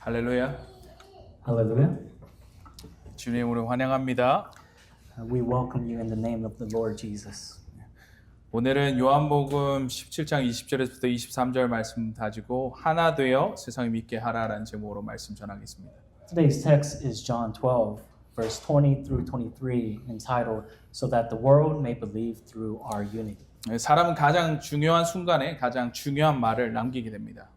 할렐루야. Hallelujah. 주님 이름으로 환영합니다. We welcome you in the name of the Lord Jesus. 오늘은 요한복음 17장 20절에서부터 23절 말씀 가지고 하나 되어 세상을 믿게 하라라는 제목으로 말씀 전하겠습니다. Today's text is John 12, verse 20 through 23, entitled So that the world may believe through our unity. 사람은 가장 중요한 순간에 가장 중요한 말을 남기게 됩니다.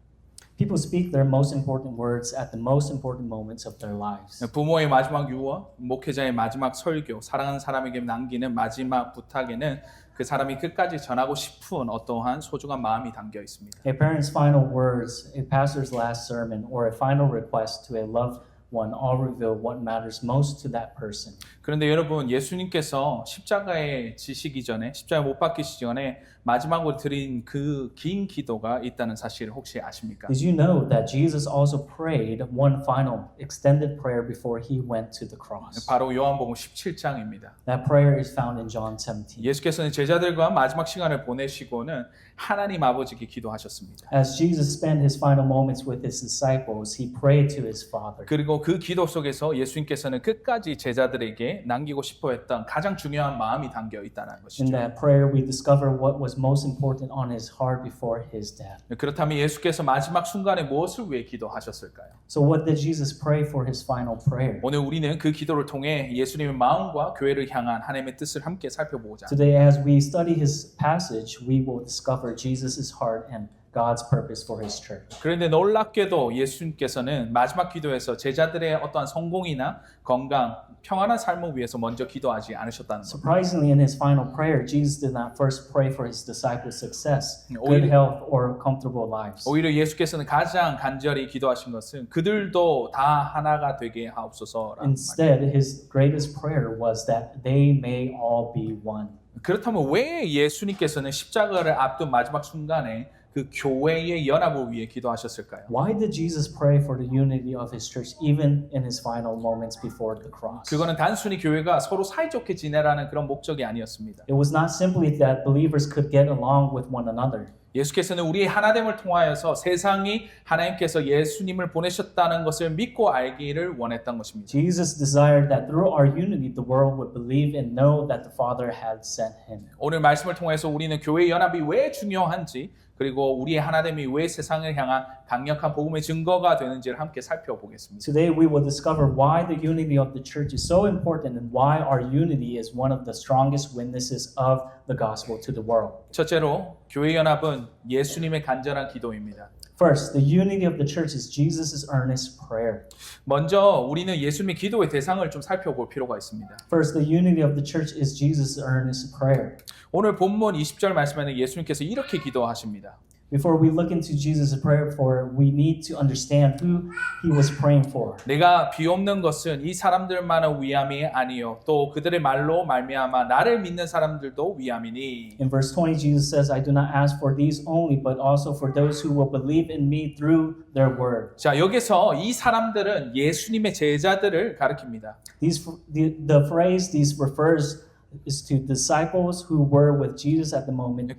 People speak their most important words at the most important moments of their lives. 부모의 마지막 유언, 목회자의 마지막 설교, 사랑하는 사람에게 남기는 마지막 부탁에는 그 사람이 끝까지 전하고 싶은 어떠한 소중한 마음이 담겨 있습니다. A parent's final words, a pastor's last sermon, or a final request to a loved one all reveal what matters most to that person. 그런데 여러분, 예수님께서 십자가에 지시기 전에, 십자가에 못 박히시기 전에 마지막으로 드린 그 긴 기도가 있다는 사실을 혹시 아십니까? Did you know that Jesus also prayed one final extended prayer before he went to the cross? 바로 요한복음 17장입니다. That prayer is found in John 17. 예수께서는 제자들과 마지막 시간을 보내시고는 하나님 아버지께 기도하셨습니다. As Jesus spent his final moments with his disciples, he prayed to his Father. 그리고 그 기도 속에서 예수님께서는 끝까지 제자들에게 남기고 싶어 했던 가장 중요한 마음이 담겨 있다는 In 것이죠. that prayer, we discover what was most important on his heart before his death. 그렇다면 예수께서 마지막 순간에 무엇을 위해 기도하셨을까요? So what did Jesus pray for his final prayer? 오늘 우리는 그 기도를 통해 예수님의 마음과 교회를 향한 하나님의 뜻을 함께 살펴보고자 합니다. Today, as we study his passage, we will discover Jesus' heart and God's purpose for his church. 그런데 놀랍게도 예수님께서는 마지막 기도에서 제자들의 어떠한 성공이나 건강, 평안한 삶을 위해서 먼저 기도하지 않으셨다는 겁니다. Surprisingly, in his final prayer, Jesus did not first pray for his disciples' success, good 오히려- health, or comfortable lives. 오히려 예수께서는 가장 간절히 기도하신 것은 그들도 다 하나가 되게 하옵소서라는 말입니다. Instead, his greatest prayer was that they may all be one. 그렇다면 왜 예수님께서는 십자가를 앞둔 마지막 순간에 그 교회의 연합을 위해 기도하셨을까요? Why did Jesus pray for the unity of his church even in his final moments before the cross? 그거는 단순히 교회가 서로 사이좋게 지내라는 그런 목적이 아니었습니다. It was not simply that believers could get along with one another. 예수께서는 우리의 하나됨을 통하여서 세상이 하나님께서 예수님을 보내셨다는 것을 믿고 알기를 원했던 것입니다. Jesus desired that through our unity, the world would believe and know that the Father had sent him. 오늘 말씀을 통해서 우리는 교회 연합이 왜 중요한지 그리고 우리의 하나됨이 왜 세상을 향한 강력한 복음의 증거가 되는지를 함께 살펴보겠습니다. Today, we will discover why the unity of the church is so important and why our unity is one of the strongest witnesses of the gospel to the world. 첫째로 교회 연합은 예수님의 간절한 기도입니다. First, the unity of the church is Jesus' earnest prayer. 먼저 우리는 예수님의 기도의 대상을 좀 살펴볼 필요가 있습니다. First, the unity of the church is Jesus' earnest prayer. 오늘 본문 20절 말씀에는 예수님께서 이렇게 기도하십니다. Before we look into Jesus' prayer for, we need to understand who he was praying for. 내가 비옵는 것은 이 사람들만을 위함이 아니요 또 그들의 말로 말미암아 나를 믿는 사람들도 위함이니. In verse 20, Jesus says, I do not ask for these only, but also for those who will believe in me through their word. 자, 여기서 이 사람들은 예수님의 제자들을 가리킵니다. The phrase these refers is to disciples who were with Jesus at the moment.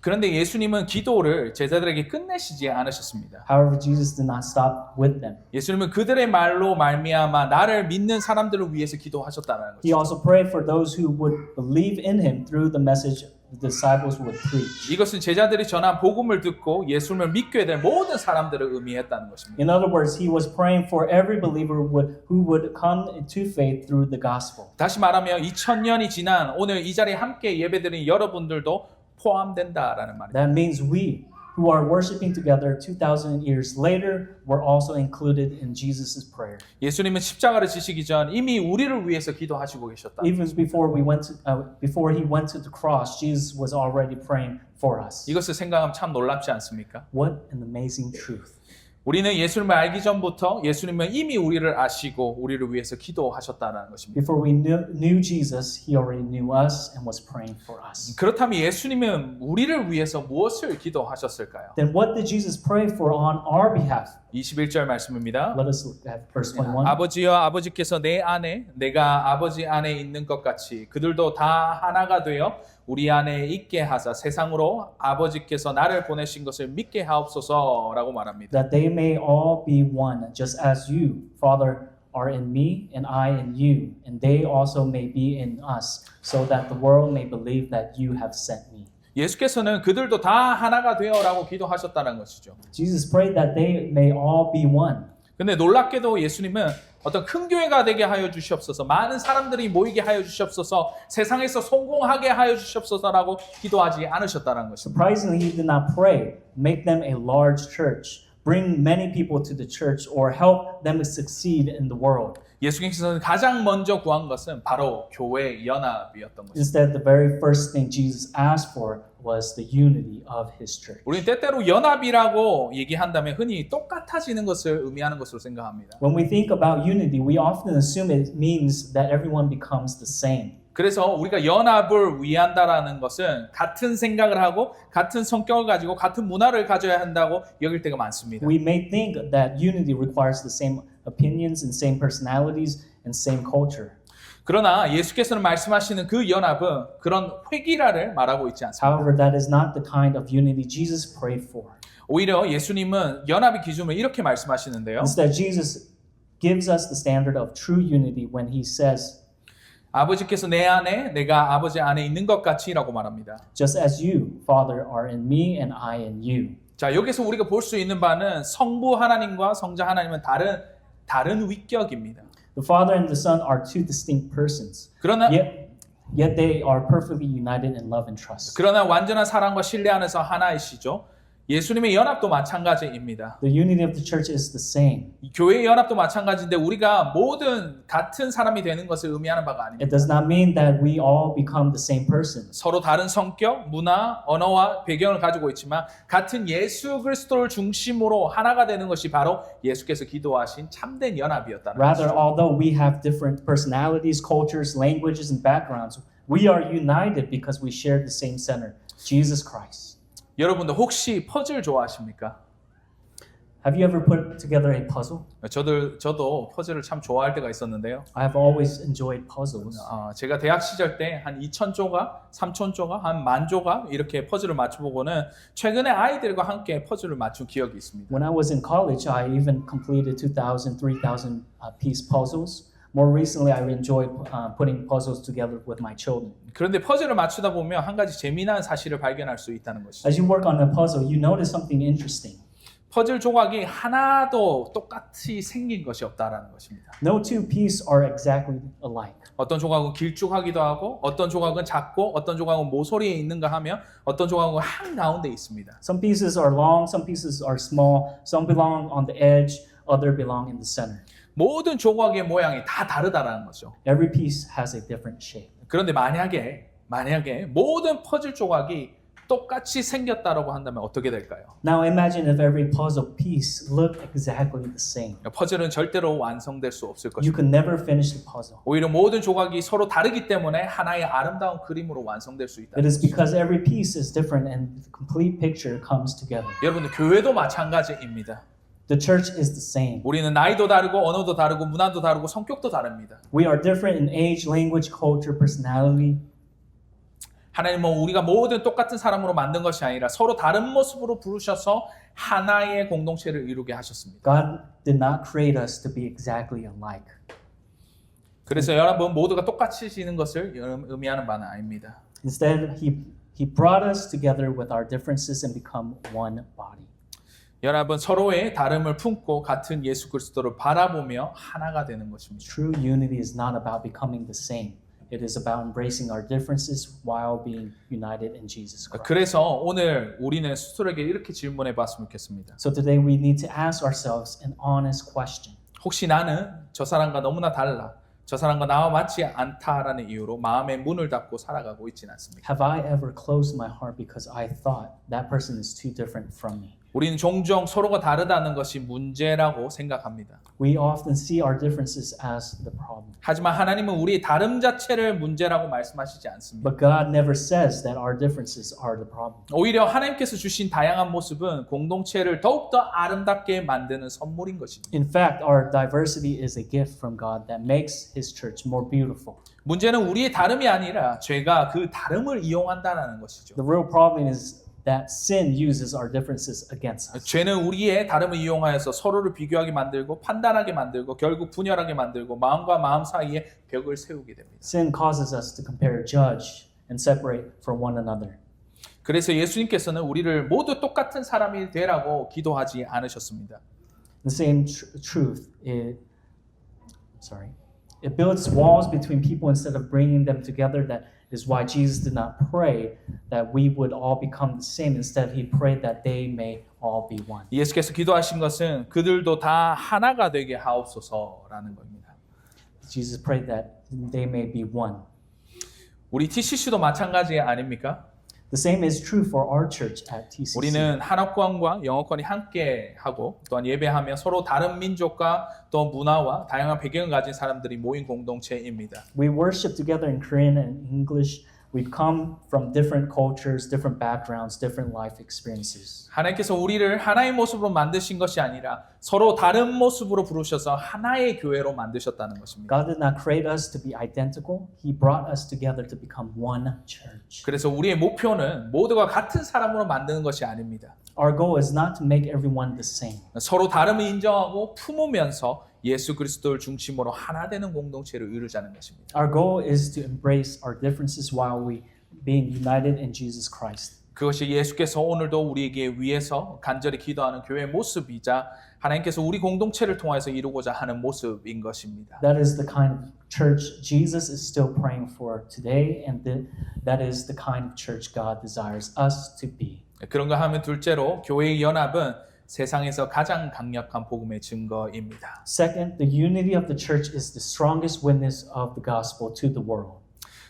그런데 예수님은 기도를 제자들에게 끝내시지 않으셨습니다. However, Jesus did not stop with them. 예수님은 그들의 말로 말미암아 나를 믿는 사람들을 위해서 기도하셨다는 He 것이죠. also prayed for those who would believe in him through the message the disciples would preach. 이것은 제자들이 전한 복음을 듣고 예수님을 믿게 될 모든 사람들을 의미했다는 것입니다. In other words, he was praying for every believer who would come to faith through the gospel. 다시 말하면 2000년이 지난 오늘 이 자리에 함께 예배드린 여러분들도 포함된다라는 말입니다. That means we who are worshiping together 2,000 years later were also included in Jesus' prayer. 예수님은 십자가를 지시기 전 이미 우리를 위해서 기도하시고 계셨다. Even before he went to the cross, Jesus was already praying for us. 이것을 생각하면 참 놀랍지 않습니까? What an amazing truth. 우리는 예수님을 알기 전부터 예수님은 이미 우리를 아시고 우리를 위해서 기도하셨다는 것입니다. Before we knew Jesus, he already knew us and was praying for us. 그렇다면 예수님은 우리를 위해서 무엇을 기도하셨을까요? Then what did Jesus pray for on our behalf? 21절 말씀입니다. Let us look at verse 21. 아버지여 아버지께서 내 안에 내가 아버지 안에 있는 것 같이 그들도 다 하나가 되어 우리 안에 있게 하사 세상으로 아버지께서 나를 보내신 것을 믿게 하옵소서라고 말합니다. That they may all be one, just as you, Father, are in me, and I in you, and they also may be in us, so that the world may believe that you have sent me. 예수께서는 그들도 다 하나가 되어라고 기도하셨다는 것이죠. Jesus prayed that they may all be one. 근데 놀랍게도 예수님은 어떤 큰 교회가 되게 하여 주시옵소서, 많은 사람들이 모이게 하여 주시옵소서, 세상에서 성공하게 하여 주시옵소서라고 기도하지 않으셨다는 것입니다. Surprisingly, he did not pray, make them a large church, bring many people to the church, or help them succeed in the world. 예수님께서는 가장 먼저 구한 것은 바로 교회의 연합이었던 것입니다. Instead, the very first thing Jesus asked for was the unity of his church. 우리는 때때로 연합이라고 얘기한다면 흔히 똑같아지는 것을 의미하는 것으로 생각합니다. When we think about unity, we often assume it means that everyone becomes the same. 그래서 우리가 연합을 위한다라는 것은 같은 생각을 하고 같은 성격을 가지고 같은 문화를 가져야 한다고 여길 때가 많습니다. We may think that unity requires the same opinions and same personalities and same culture. 그러나 예수께서는 말씀하시는 그 연합은 그런 회기라를 말하고 있지 않습니다. However, that is not the kind of unity Jesus prayed for. 오히려 예수님은 연합의 기준을 이렇게 말씀하시는데요. Instead, Jesus gives us the standard of true unity when he says, 아버지께서 내 안에 내가 아버지 안에 있는 것 같이라고 말합니다. just as you, Father, are in me and I in you. 자, 여기서 우리가 볼 수 있는 바는 성부 하나님과 성자 하나님은 다른 위격입니다. The Father and the Son are two distinct persons, 그러나 yet they are perfectly united in love and trust. 그러나 완전한 사랑과 신뢰 안에서 하나이시죠. 예수님의 연합도 마찬가지입니다. The unity of the church is the same. 교회의 연합도 마찬가지인데 우리가 모든 같은 사람이 되는 것을 의미하는 바가 It 아닙니다. does not mean that we all become the same person. 서로 다른 성격, 문화, 언어와 배경을 가지고 있지만 같은 예수 그리스도를 중심으로 하나가 되는 것이 바로 예수께서 기도하신 참된 연합이었다는 Rather, 것이죠. although we have different personalities, cultures, languages, and backgrounds, we are united because we share the same center, Jesus Christ. 여러분도 혹시 퍼즐 좋아하십니까? Have you ever put together a puzzle? 저도 퍼즐을 참 좋아할 때가 있었는데요. I have always enjoyed puzzles. 제가 대학 시절 때 한 2,000조각, 3,000조각, 한 10,000조각 이렇게 퍼즐을 맞춰보고는 최근에 아이들과 함께 퍼즐을 맞춘 기억이 있습니다. When I was in college, I even completed 2,000, 3,000 piece puzzles. More recently, I enjoyed putting puzzles together with my children. 그런데 퍼즐을 맞추다 보면 한 가지 재미난 사실을 발견할 수 있다는 것이죠. As you work on a puzzle, you notice something interesting. 퍼즐 조각이 하나도 똑같이 생긴 것이 없다라는 것입니다. No two pieces are exactly alike. 어떤 조각은 길쭉하기도 하고 어떤 조각은 작고 어떤 조각은 모서리에 있는가 하면 어떤 조각은 한가운데 있습니다. Some pieces are long, some pieces are small, some belong on the edge, other belong in the center. 모든 조각의 모양이 다 다르다라는 거죠. Every piece has a different shape. 그런데 만약에 모든 퍼즐 조각이 똑같이 생겼다라고 한다면 어떻게 될까요? Now imagine if every puzzle piece looked exactly the same. 퍼즐은 절대로 완성될 수 없을 You 것입니다. could never finish the puzzle. 오히려 모든 조각이 서로 다르기 때문에 하나의 아름다운 그림으로 완성될 수 있다. It is because every piece is different and the complete picture comes together. 여러분들 교회도 마찬가지입니다. The church is the same. 우리는 나이도 다르고 언어도 다르고 문화도 다르고 성격도 다릅니다. We are different in age, language, culture, personality. 하나님은 우리가 모든 똑같은 사람으로 만든 것이 아니라 서로 다른 모습으로 부르셔서 하나의 공동체를 이루게 하셨습니다. God did not create us to be exactly alike. 그래서 여러분 모두가 똑같이 지는 것을 의미하는 바는 아닙니다. Instead, He brought us together with our differences and become one body. 여러분 서로의 다름을 품고 같은 예수 그리스도를 바라보며 하나가 되는 것입니다. True unity is not about becoming the same. It is about embracing our differences while being united in Jesus Christ. 그래서 오늘 우리는 스스로에게 이렇게 질문해 봤으면 좋겠습니다. So today we need to ask ourselves an honest question. 혹시 나는 저 사람과 너무나 달라, 저 사람과 나와 맞지 않다라는 이유로 마음의 문을 닫고 살아가고 있지는 않습니까? Have I ever closed my heart because I thought that person is too different from me? 우리는 종종 서로가 다르다는 것이 문제라고 생각합니다. We often see our differences as the problem. 하지만 하나님은 우리의 다름 자체를 문제라고 말씀하시지 않습니다. But God never says that our differences are the problem. 오히려 하나님께서 주신 다양한 모습은 공동체를 더욱더 아름답게 만드는 선물인 것입니다. In fact, our diversity is a gift from God that makes His church more beautiful. 문제는 우리의 다름이 아니라 죄가 그 다름을 이용한다는 것이죠. The real problem is that sin uses our differences against us. 죄는 우리의 다름을 이용하여서 서로를 비교하게 만들고 판단하게 만들고 결국 분열하게 만들고 마음과 마음 사이에 벽을 세우게 됩니다. Sin causes us to compare, judge, and separate from one another. 그래서 예수님께서는 우리를 모두 똑같은 사람이 되라고 기도하지 않으셨습니다. The same truth, it builds walls between people instead of bringing them together. That is why Jesus did not pray that we would all become the same. Instead, He prayed that they may all be one. 예수께서 기도하신 것은 그들도 다 하나가 되게 하옵소서라는 겁니다. Jesus prayed that they may be one. 우리 TCC도 마찬가지 아닙니까? The same is true for our church at TCC. 우리는 한옥권과 영어권이 함께 하고 또한 예배하며 서로 다른 민족과 또 문화와 다양한 배경을 가진 사람들이 모인 공동체입니다. We worship together in Korean and English. We come from different cultures, different backgrounds, different life experiences. 하나님께서 우리를 하나의 모습으로 만드신 것이 아니라 서로 다른 모습으로 부르셔서 하나의 교회로 만드셨다는 것입니다. God did not create us to be identical. He brought us together to become one church. 그래서 우리의 목표는 모두가 같은 사람으로 만드는 것이 아닙니다. Our goal is not to make everyone the same. 서로 다름을 인정하고 품으면서 예수 그리스도를 중심으로 하나 되는 공동체를 이루자는 것입니다. Our goal is to embrace our differences while we being united in Jesus Christ. 그것이 예수께서 오늘도 우리에게 위해서 간절히 기도하는 교회의 모습이자 하나님께서 우리 공동체를 통해서 이루고자 하는 모습인 것입니다. That is the kind of church Jesus is still praying for today, and that is the kind of church God desires us to be. 그런가 하면 둘째로 교회의 연합은 세상에서 가장 강력한 복음의 증거입니다. Second, the unity of the church is the strongest witness of the gospel to the world.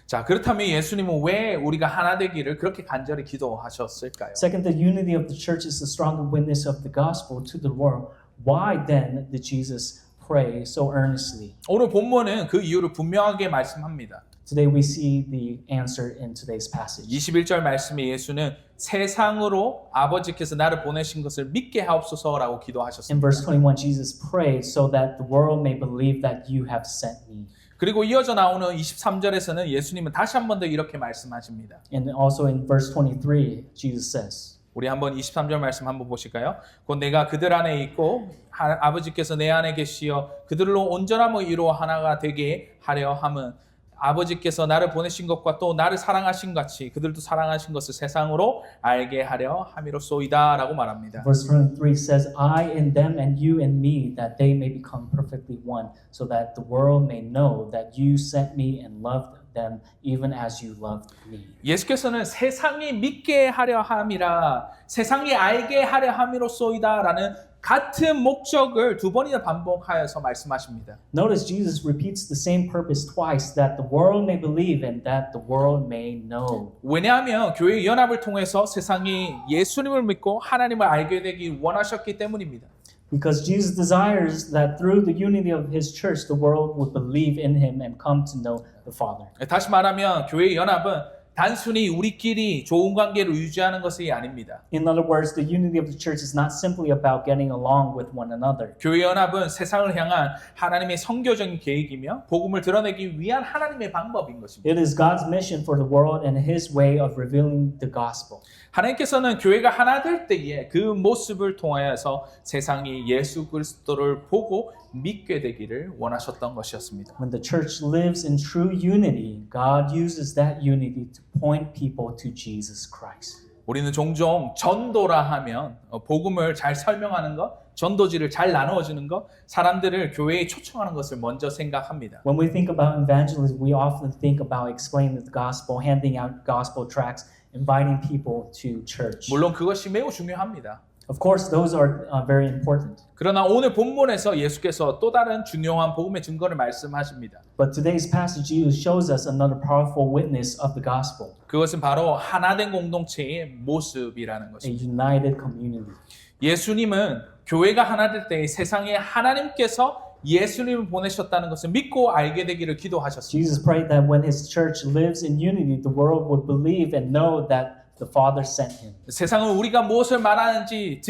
자, 그렇다면 예수님은 왜 우리가 하나 되기를 그렇게 간절히 기도하셨을까요? Second, the unity of the church is the strongest witness of the gospel to the world. Why then did Jesus pray so earnestly? 오늘 본문은 그 이유를 분명하게 말씀합니다. Today we see the answer in today's passage. 21절 말씀에 예수는 세상으로 아버지께서 나를 보내신 것을 믿게 하옵소서라고 In 기도하셨습니다. verse 21, Jesus prayed so that the world may believe that you have sent me. 그리고 이어져 나오는 23절에서는 예수님은 다시 한 번 더 이렇게 말씀하십니다. And also in verse 23, Jesus says, 우리 한번 23절 말씀 한번 보실까요? 곧 내가 그들 안에 있고 아버지께서 내 안에 계시어 그들로 온전함을 이루어 하나가 되게 하려 함은 아버지께서 나를 보내신 것과 또 나를 사랑하신 같이 그들도 사랑하신 것을 세상으로 알게 하려 함이로소이다 라고 말합니다. Verse 23 says, I in them and you in me, that they may become perfectly one, so that the world may know that you sent me and loved them even as you loved me. 예수께서는 세상이 믿게 하려 함이라 세상이 알게 하려 함이로소이다 라는 같은 목적을 두 번이나 반복하여서 말씀하십니다. Notice Jesus repeats the same purpose twice, that the world may believe and that the world may know. 왜냐하면 교회 연합을 통해서 세상이 예수님을 믿고 하나님을 알게 되기 원하셨기 때문입니다. Because Jesus desires that through the unity of His church, the world would believe in Him and come to know the Father. 다시 말하면 교회 연합은 단순히 우리끼리 좋은 관계를 유지하는 것이 아닙니다. In other words, the unity of the church is not simply about getting along with one another. 교회 연합은 세상을 향한 하나님의 선교적인 계획이며 복음을 드러내기 위한 하나님의 방법인 것입니다. It is God's mission for the world and His way of revealing the gospel. 하나님께서는 교회가 하나 될 때에 그 모습을 통하여서 세상이 예수 그리스도를 보고 믿게 되기를 원하셨던 것이었습니다. When the church lives in true unity, God uses that unity to point people to Jesus Christ. 우리는 종종 전도라 하면 복음을 잘 설명하는 것, 전도지를 잘 나누어주는 것, 사람들을 교회에 초청하는 것을 먼저 생각합니다. When we think about evangelism, we often think about explaining the gospel, handing out gospel tracts, inviting people to church. 물론 그것이 매우 중요합니다. Of course, those are very important. 그러나 오늘 본문에서 예수께서 또 다른 중요한 복음의 증거를 말씀하십니다. But today's passage Jesus shows us another powerful witness of the gospel, 그것은 바로 하나된 공동체의 모습이라는 a 것입니다. united community. 예수님은 교회가 하나 될 때 세상에 하나님께서 예수님을 보내셨다는 것을 믿고 알게 되기를 기도하셨습니다. Jesus prayed that when his church lives in unity, the world would believe and know that the Father sent him. 세상은 우리가 무엇을 말하는지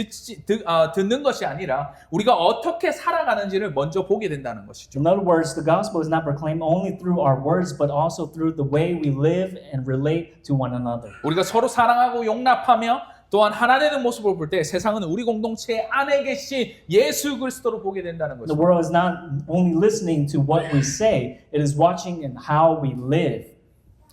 듣는 것이 아니라 우리가 어떻게 살아가는지를 먼저 보게 된다는 것이죠. In other words, the gospel is not proclaimed only through our words, but also through the way we live and relate to one another. 우리가 서로 사랑하고 용납하며 또한 하나 되는 모습을 볼 때 세상은 우리 공동체 안에 계신 예수 그리스도를 보게 된다는 The 것입니다. world is not only listening to what we say, it is watching in how we live.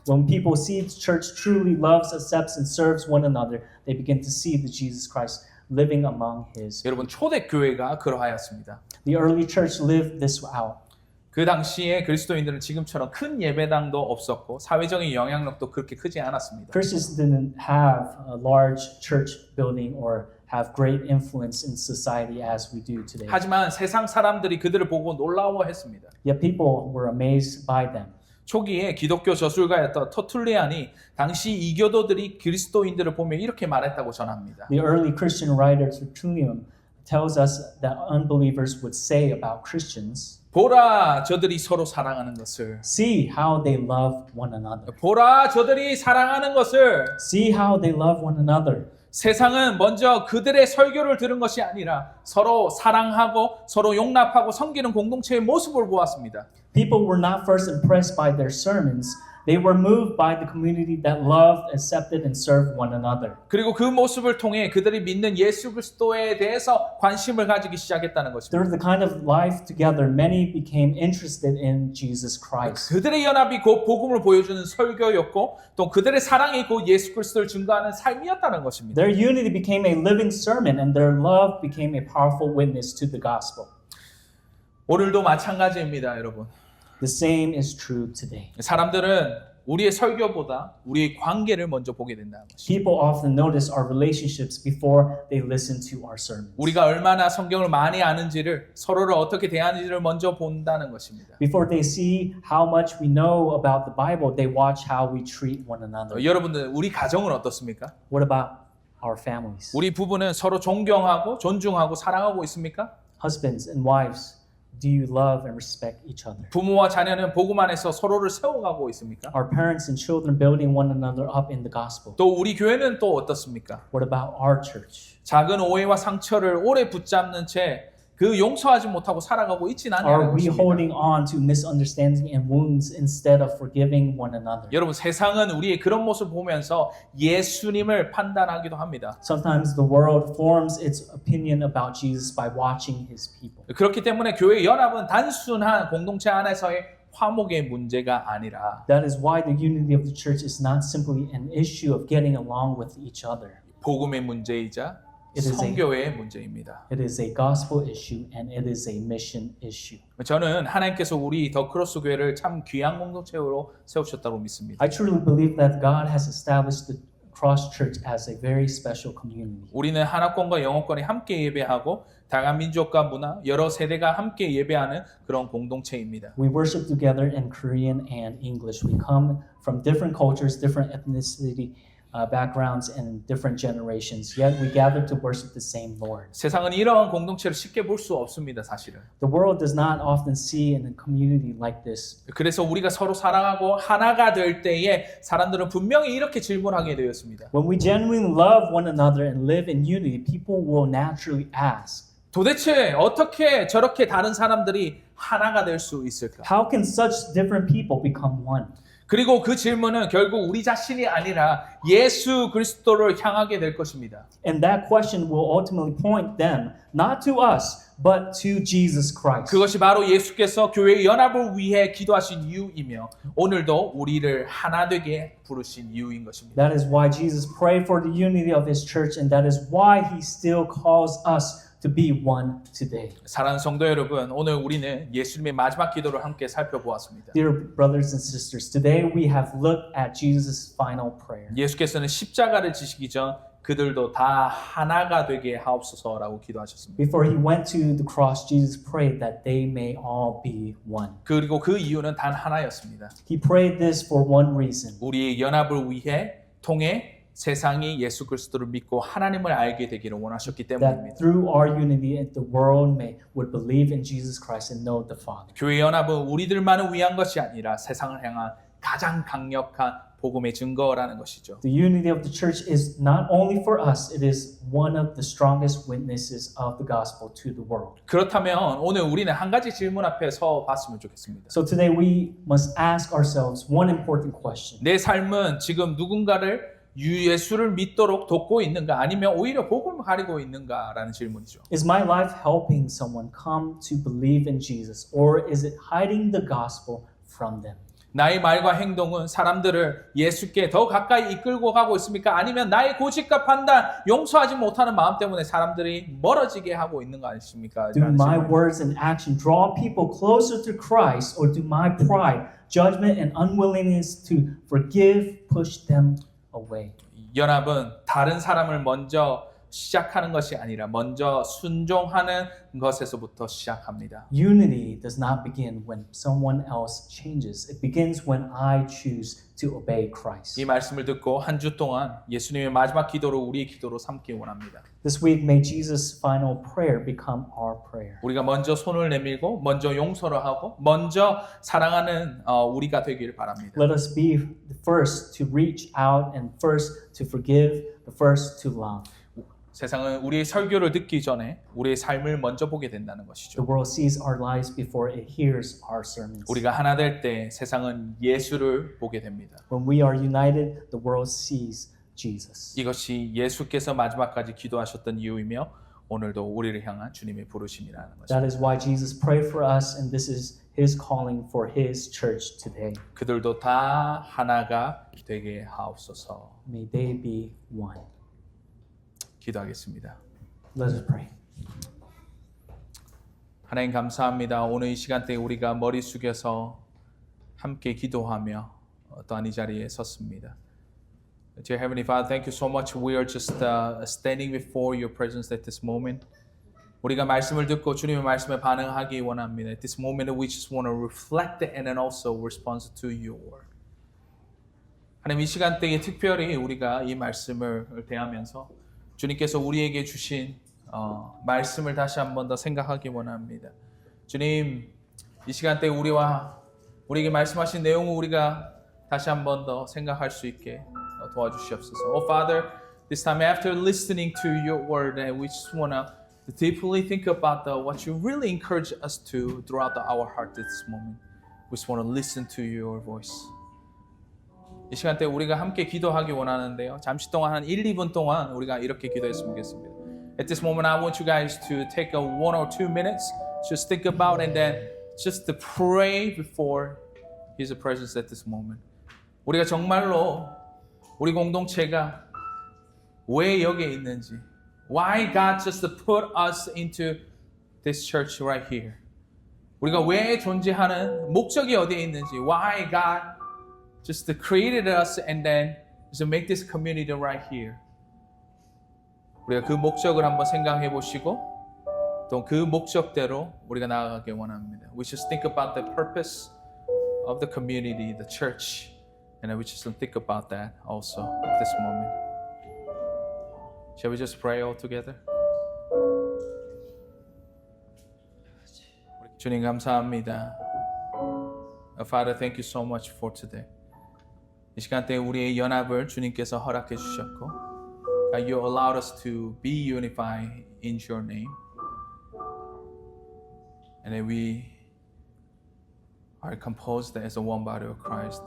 When people see the church truly loves, accepts, and serves one another, they begin to see the Jesus Christ living among his. 여러분 초대교회가 그러하였습니다. The early church lived this out. 그 당시에 그리스도인들은 지금처럼 큰 예배당도 없었고 사회적인 영향력도 그렇게 크지 않았습니다. Christians didn't have a large church building or have great influence in society as we do today. 하지만 세상 사람들이 그들을 보고 놀라워했습니다. Yet people were amazed by them. 초기에 기독교 저술가였던 터툴리안이 당시 이교도들이 그리스도인들을 보며 이렇게 말했다고 전합니다. The early Christian writer Tertullian tells us that unbelievers would say about Christians, 보라 저들이 서로 사랑하는 것을. see how they love one another. 보라 저들이 사랑하는 것을. See how they love one another. 세상은 먼저 그들의 설교를 들은 것이 아니라 서로 사랑하고 서로 용납하고 섬기는 공동체의 모습을 보았습니다. People were not first impressed by their sermons. They were moved by the community that loved, accepted, and served one another. 그리고 그 모습을 통해 그들이 믿는 예수 그리스도에 대해서 관심을 가지기 시작했다는 것입니다. Through the kind of life together, many became interested in Jesus Christ. 그들의 연합이 곧 복음을 보여주는 설교였고 또 그들의 사랑이 곧 예수 그리스도를 증거하는 삶이었다는 것입니다. Their unity became a living sermon, and their love became a powerful witness to the gospel. 오늘도 마찬가지입니다, 여러분. The same is true today. 사람들은 우리의 설교보다 우리의 관계를 먼저 보게 된다는 것입니다. People often notice our relationships before they listen to our sermons. 우리가 얼마나 성경을 많이 아는지를 서로를 어떻게 대하는지를 먼저 본다는 것입니다. Before they see how much we know about the Bible, they watch how we treat one another. 여러분들 우리 가정은 어떻습니까? What about our families? 우리 부부는 서로 존경하고 존중하고 사랑하고 있습니까? Husbands and wives, do you love and respect each other? 부모와 자녀는 복음 안에서 서로를 세워가고 있습니까? Are parents and children building one another up in the gospel? 또 우리 교회는 또 어떻습니까? What about our church? 작은 오해와 상처를 오래 붙잡는 채 그 용서하지 못하고 살아가고 있진 Are 않냐는 we 것입니다. holding on to misunderstanding and wounds instead of forgiving one another? 여러분 세상은 우리의 그런 모습을 보면서 예수님을 판단하기도 합니다. Sometimes the world forms its opinion about Jesus by watching his people. 그렇기 때문에 교회 연합은 단순한 공동체 안에서의 화목의 문제가 아니라 That is why the unity of the church is not simply an issue of getting along with each other. 복음의 문제이자 It is a- 성교회의 문제입니다. It is a gospel issue and it is a mission issue. 저는 하나님께서 우리 더 크로스 교회를 참 귀한 공동체로 세우셨다고 믿습니다. I truly believe that God has established the Cross Church as a very special community. 우리는 하나권과 영어권이 함께 예배하고 다양한 민족과 문화, 여러 세대가 함께 예배하는 그런 공동체입니다. We worship together in Korean and English. We come from different cultures, different ethnicity, backgrounds, and different generations. Yet we gather to worship the same Lord. 세상은 이러한 공동체를 쉽게 볼 수 없습니다, 사실은. The world does not often see in a community like this. 그래서 우리가 서로 사랑하고 하나가 될 때에 사람들은 분명히 이렇게 질문하게 되었습니다. When we genuinely love one another and live in unity, people will naturally ask, 도대체 어떻게 저렇게 다른 사람들이 하나가 될 수 있을까? how can such different people become one? 그리고 그 질문은 결국 우리 자신이 아니라 예수 그리스도를 향하게 될 것입니다. And that question will ultimately point them not to us, but to Jesus Christ. 그것이 바로 예수께서 교회의 연합을 위해 기도하신 이유이며 오늘도 우리를 하나 되게 부르신 이유인 것입니다. That is why Jesus prayed for the unity of his church, and that is why he still calls us to be one today. 사랑하는 성도 여러분, 오늘 우리는 예수님의 마지막 기도를 함께 살펴보았습니다. Dear brothers and sisters, today we have looked at Jesus' final prayer. 예수께서는 십자가를 지시기 전 그들도 다 하나가 되게 하옵소서라고 기도하셨습니다. Before he went to the cross, Jesus prayed that they may all be one. 그리고 그 이유는 단 하나였습니다. He prayed this for one reason, 우리의 연합을 위해 통해 세상이 예수 그리스도를 믿고 하나님을 알게 되기를 원하셨기 that 때문입니다. through our unity the world would believe in Jesus Christ and know the Father. 교회 연합은 우리들만을 위한 것이 아니라 세상을 향한 가장 강력한 복음의 증거라는 것이죠. The unity of the church is not only for us, it is one of the strongest witnesses of the gospel to the world. 그렇다면 오늘 우리는 한 가지 질문 앞에 서 봤으면 좋겠습니다. So today we must ask ourselves one important question. 내 삶은 지금 누군가를 예수를 믿도록 돕고 있는가 아니면 오히려 복음을 가리고 있는가라는 질문이죠. Is my life helping someone come to believe in Jesus, or is it hiding the gospel from them? 나의 말과 행동은 사람들을 예수께 더 가까이 이끌고 가고 있습니까? 아니면 나의 고집과 판단, 용서하지 못하는 마음 때문에 사람들이 멀어지게 하고 있는 거 아니십니까? Do my words and action draw people closer to Christ, or do my pride, judgment, and unwillingness to forgive push them away? 연합은 다른 사람을 먼저 시작하는 것이 아니라 먼저 순종하는 것에서부터 시작합니다. Unity does not begin when someone else changes. It begins when I choose to obey Christ. 이 말씀을 듣고 한 주 동안 예수님의 마지막 기도로 우리의 기도로 삼기 원합니다. This week, may Jesus' final prayer become our prayer. 우리가 먼저 손을 내밀고 먼저 용서를 하고 먼저 사랑하는 우리가 되기를 바랍니다. Let us be the first to reach out and first to forgive, the first to love. 세상은 우리의 설교를 듣기 전에 우리의 삶을 먼저 보게 된다는 The 것이죠. world sees our lives before it hears our sermons. 우리가 하나 될 때 세상은 예수를 보게 됩니다. When we are united, the world sees Jesus. 이것이 예수께서 마지막까지 기도하셨던 이유이며 오늘도 우리를 향한 주님의 부르심이라는 것입니다. That is why Jesus prayed for us, and this is His calling for His church today. 그들도 다 하나가 되게 하옵소서. May they be one. 기도하겠습니다. Let us pray. 하나님 감사합니다. 오늘 이 시간대에 우리가 머리 숙여서 함께 기도하며 또한 이 자리에 섰습니다. Dear Heavenly Father, thank you so much. We are just standing before your presence at this moment. 우리가 말씀을 듣고 주님의 말씀에 반응하기 원합니다. At this moment, we just want to reflect and then also respond to your word. 하나님 이 시간대에 특별히 우리가 이 말씀을 대하면서 주님께서 우리에게 주신 말씀을 다시 한 번 더 생각하기 원합니다. 주님, 이 시간대에 우리에게 말씀하신 내용을 우리가 다시 한 번 더 생각할 수 있게 도와주시옵소서. Oh Father, this time after listening to your word, we just want to deeply think about what you really encourage us to throughout our heart at this moment. We just want to listen to your voice. 이 시간대 우리가 함께 기도하기 원하는데요. 잠시 동안 한 1, 2분 동안 우리가 이렇게 기도했으면 좋겠습니다. At this moment, I want you guys to take 1 or 2 minutes, just think about and then just to pray before His presence at this moment. 우리가 정말로 우리 공동체가 왜 여기에 있는지, why God just put us into this church right here. 우리가 왜 존재하는 목적이 어디에 있는지, why God just created us and then just make this community right here. 우리가 그 목적을 한번 생각해 보시고 또 그 목적대로 우리가 나아가길 원합니다. We just think about the purpose of the community, the church, and we just think about that also at this moment. Shall we just pray all together? 주님 감사합니다. Father, thank you so much for today. 이 시간대에 우리의 연합을 주님께서 허락해 주셨고, God, you allowed us to be unified in your name. And then we are composed as a one body of Christ.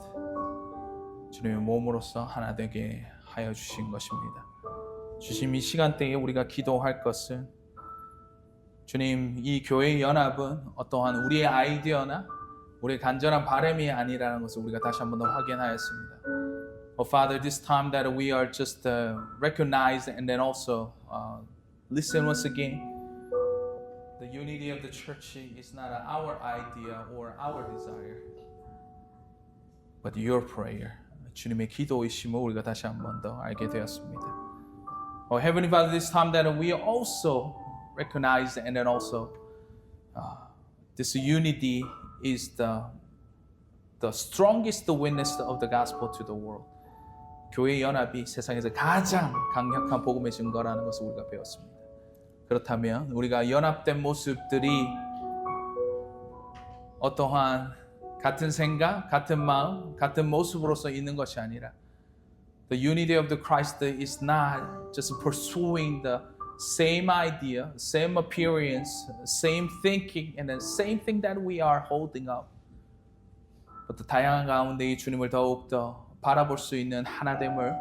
주님의 몸으로서 하나 되게 하여 주신 것입니다. 주님 이 시간대에 우리가 기도할 것은 주님 이 교회의 연합은 어떠한 우리의 아이디어나 우리의 간절한 바람이 아니라는 것을 우리가 다시 한 번 더 확인하였습니다. Oh Father, this time that we are just recognized and then also listen once again. The unity of the church is not our idea or our desire, but your prayer. 주님의 기도이심을 우리가 다시 한 번 더 알게 되었습니다. Oh Heavenly Father, this time that we also recognize and then also this unity is the strongest witness of the gospel to the world. 교회 연합이 세상에서 가장 강력한 복음의 증거라는 것을 우리가 배웠습니다. 그렇다면 우리가 연합된 모습들이 어떠한 같은 생각, 같은 마음, 같은 모습으로서 있는 것이 아니라 The unity of the Christ is not just pursuing the same idea, same appearance, same thinking, and the same thing that we are holding up. But the 다양한 가운데 이 주님을 더욱더 바라볼 수 있는 하나됨을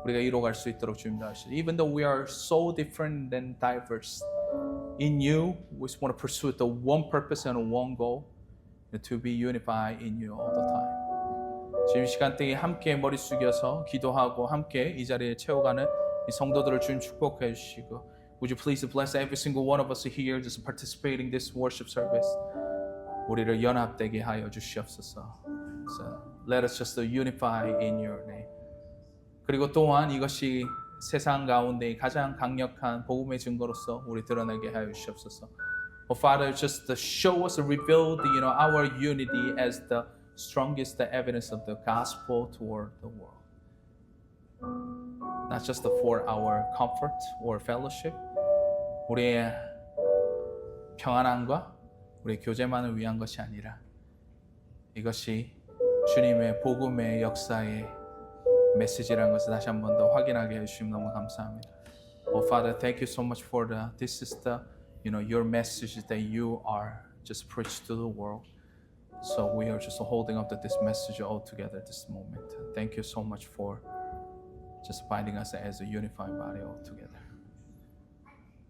우리가 이루어갈 수 있도록 주님도 하시죠. Even though we are so different and diverse, in you we just want to pursue the one purpose and one goal, to be unified in you all the time. 지금 시간대에 함께 머리 숙여서 기도하고 함께 이 자리에 채워가는 이 성도들을 주님 축복해 주시고, Would you please bless every single one of us here just participating in this worship service. 우리를 연합되게 하여 주시옵소서. So let us just unify in your name. 그리고 또한 이것이 세상 가운데 가장 강력한 복음의 증거로서 우리 드러나게 하여 주시옵소서. Oh Father, just show us, reveal our unity as the strongest evidence of the gospel toward the world. Not just for our comfort or fellowship, 우리의 평안함과 우리의 교제만을 위한 것이 아니라 이것이 주님의 복음의 역사의 메시지라는 것을 다시 한 번 더 확인하게 해주시면 너무 감사합니다. Oh Father, thank you so much for this is the your message that you are just preached to the world. So we are just holding up this message all together at this moment. Thank you so much for just binding us as a unified body all together.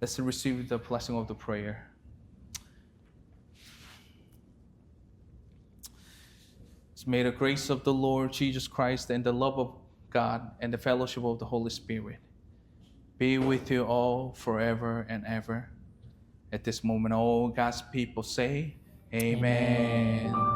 Let's receive the blessing of the prayer. May the grace of the Lord Jesus Christ and the love of God and the fellowship of the Holy Spirit be with you all forever and ever. At this moment, all God's people say, Amen.